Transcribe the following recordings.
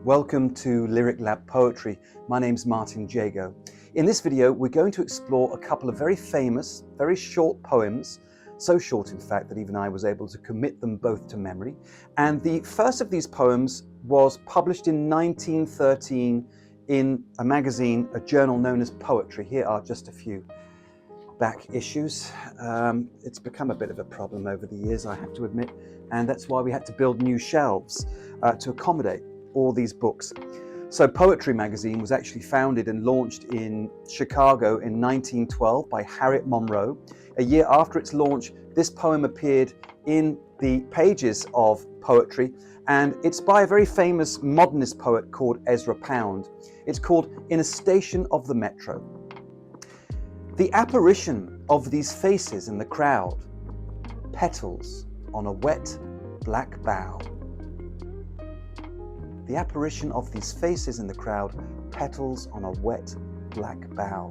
Welcome to Lyric Lab Poetry. My name's Martin Jago. In this video, we're going to explore a couple of very famous, very short poems, so short in fact that even I was able to commit them both to memory. And the first of these poems was published in 1913 in a magazine, a journal known as Poetry. Here are just a few back issues. It's become a bit of a problem over the years, I have to admit, and that's why we had to build new shelves to accommodate all these books. So Poetry magazine was actually founded and launched in Chicago in 1912 by Harriet Monroe. A year after its launch, this poem appeared in the pages of Poetry, and it's by a very famous modernist poet called Ezra. It's called In a Station of the Metro. The apparition of these faces in the crowd, petals on a wet black bough. The apparition of these faces in the crowd, petals on a wet black bough.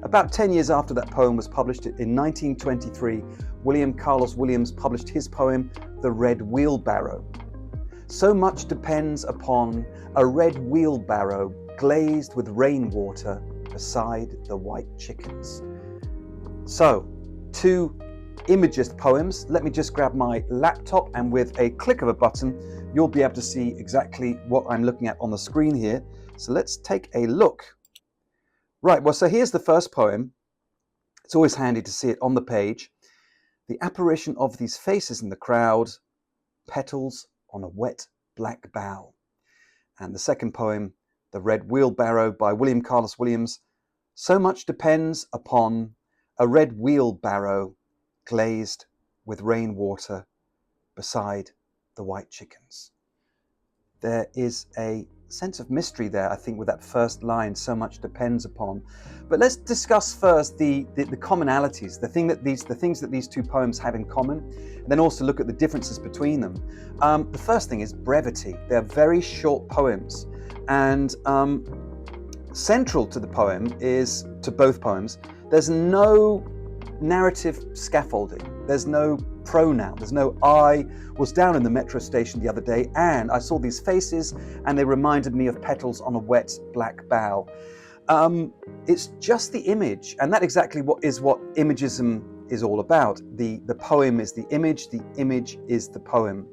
About 10 years after that poem was published, in 1923, William Carlos Williams published his poem, The Red Wheelbarrow. So much depends upon a red wheelbarrow glazed with rainwater beside the white chickens. So, two Imagist poems. Let me just grab my laptop, and with a click of a button, you'll be able to see exactly what I'm looking at on the screen here. So let's take a look. Right, well, so here's the first poem. It's always handy to see it on the page. The apparition of these faces in the crowd, petals on a wet black bough. And the second poem, The Red Wheelbarrow by William Carlos Williams. So much depends upon a red wheelbarrow glazed with rainwater beside the white chickens. There is a sense of mystery there, I think, with that first line, so much depends upon. But let's discuss first the commonalities, the things that these two poems have in common, and then also look at the differences between them. The first thing is brevity. They're very short poems, and central to both poems, there's no narrative scaffolding. There's no pronoun. There's no I was down in the metro station the other day and I saw these faces and they reminded me of petals on a wet black bough. It's just the image, and that exactly what Imagism is all about. The poem is the image is the poem.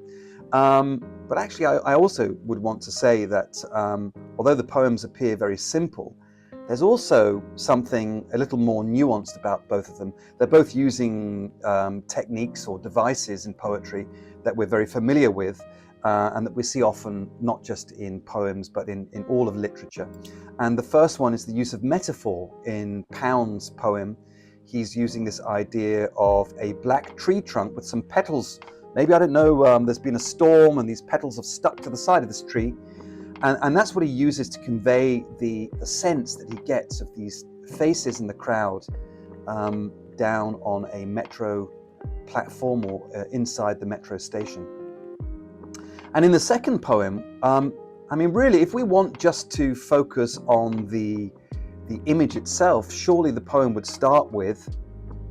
But actually I also would want to say that although the poems appear very simple, there's also something a little more nuanced about both of them. They're both using techniques or devices in poetry that we're very familiar with and that we see often not just in poems but in all of literature. And the first one is the use of metaphor. In Pound's poem, he's using this idea of a black tree trunk with some petals. Maybe, I don't know, there's been a storm and these petals have stuck to the side of this tree. And that's what he uses to convey the sense that he gets of these faces in the crowd down on a metro platform or inside the metro station. And in the second poem, I mean, really, if we want just to focus on the image itself, surely the poem would start with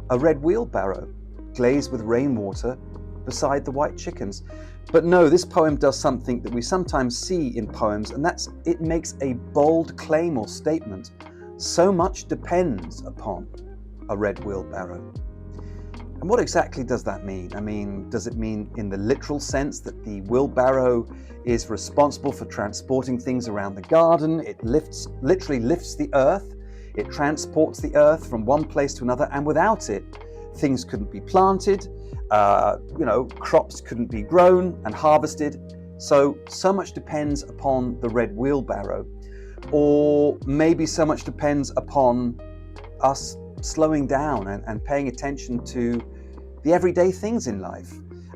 a red wheelbarrow glazed with rainwater beside the white chickens. But no, this poem does something that we sometimes see in poems, and that's it makes a bold claim or statement. So much depends upon a red wheelbarrow. And what exactly does that mean? I mean, does it mean in the literal sense that the wheelbarrow is responsible for transporting things around the garden? It literally lifts the earth. It transports the earth from one place to another, and without it, things couldn't be planted. Crops couldn't be grown and harvested. So much depends upon the red wheelbarrow. Or maybe so much depends upon us slowing down and paying attention to the everyday things in life.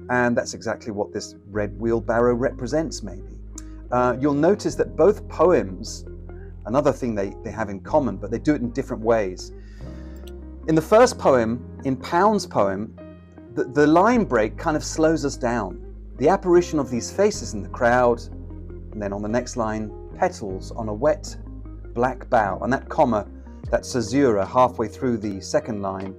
And that's exactly what this red wheelbarrow represents, maybe. You'll notice that both poems, another thing they have in common, but they do it in different ways. In the first poem, in Pound's poem, the line break kind of slows us down. The apparition of these faces in the crowd, and then on the next line, petals on a wet black bough. And that comma, that caesura halfway through the second line,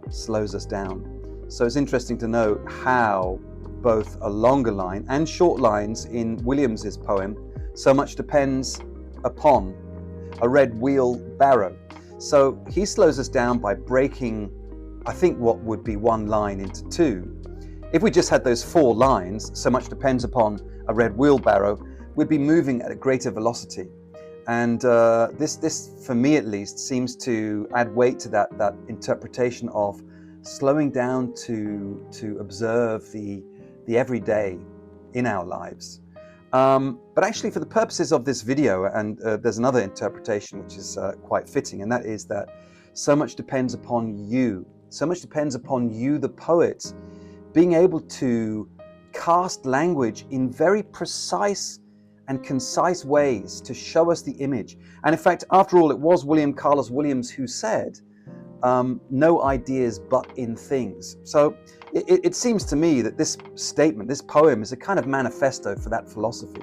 slows us down. So it's interesting to know how both a longer line and short lines in Williams's poem, So Much Depends Upon a Red Wheelbarrow. So he slows us down by breaking, I think, what would be one line into two. If we just had those 4 lines, so much depends upon a red wheelbarrow, we'd be moving at a greater velocity. And this, for me at least, seems to add weight to that interpretation of slowing down to observe the everyday in our lives. But actually, for the purposes of this video, and there's another interpretation which is quite fitting, and that is that so much depends upon you. So much depends upon you, the poet, being able to cast language in very precise and concise ways to show us the image. And in fact, after all, it was William Carlos Williams who said, no ideas but in things. So it seems to me that this statement, this poem, is a kind of manifesto for that philosophy.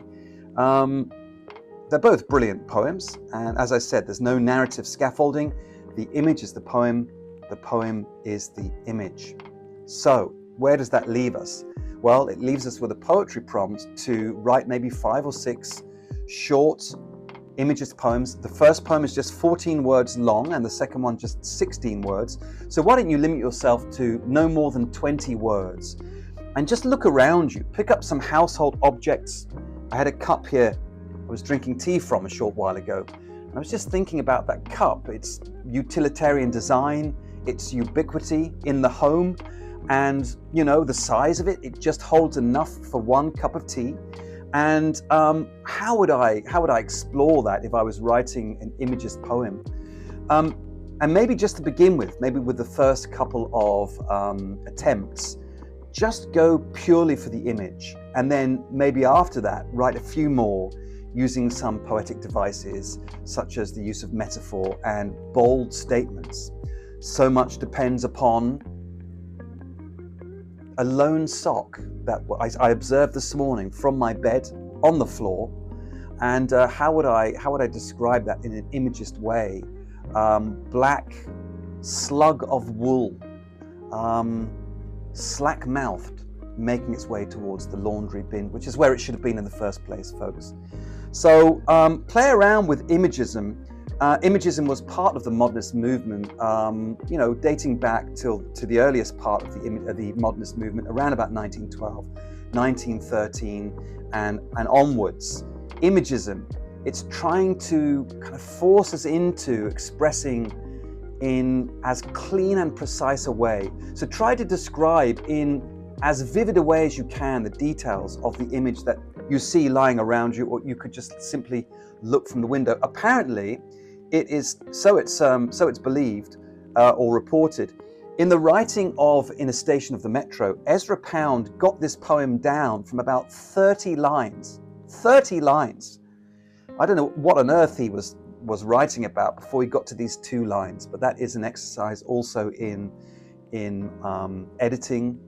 They're both brilliant poems, and as I said, there's no narrative scaffolding. The image is the poem is the image. So where does that leave us? Well, it leaves us with a poetry prompt to write maybe 5 or 6 short Imagist poems. The first poem is just 14 words long and the second one just 16 words. So why don't you limit yourself to no more than 20 words and just look around you. Pick up some household objects. I had a cup here I was drinking tea from a short while ago. I was just thinking about that cup, its utilitarian design, its ubiquity in the home, and the size of it. It just holds enough for 1 cup of tea. And how would I explore that if I was writing an Imagist poem? And maybe just to begin with, maybe with the first couple of attempts, just go purely for the image, and then maybe after that write a few more using some poetic devices such as the use of metaphor and bold statements. So much depends upon a lone sock that I observed this morning from my bed on the floor. And how would I describe that in an Imagist way? Black slug of wool, slack-mouthed, making its way towards the laundry bin, which is where it should have been in the first place, folks. So play around with Imagism. Imagism was part of the modernist movement, dating back to the earliest part of the modernist movement, around about 1912, 1913, and onwards. Imagism, it's trying to kind of force us into expressing in as clean and precise a way. So try to describe in as vivid a way as you can the details of the image that you see lying around you, or you could just simply look from the window. Apparently, it is so it's believed or reported. In the writing of In a Station of the Metro, Ezra Pound got this poem down from about 30 lines. 30 lines. I don't know what on earth he was writing about before he got to these 2 lines, but that is an exercise also in editing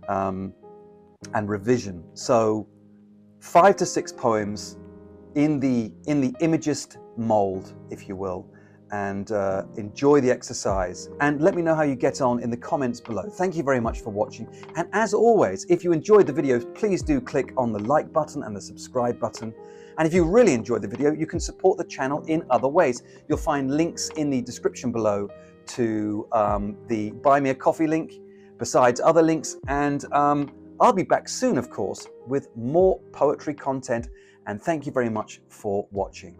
and revision. So 5 to 6 poems in the Imagist mold, if you will, and enjoy the exercise. And let me know how you get on in the comments below. Thank you very much for watching. And as always, if you enjoyed the video, please do click on the like button and the subscribe button. And if you really enjoyed the video, you can support the channel in other ways. You'll find links in the description below to the Buy Me a Coffee link, besides other links. And I'll be back soon, of course, with more poetry content. And thank you very much for watching.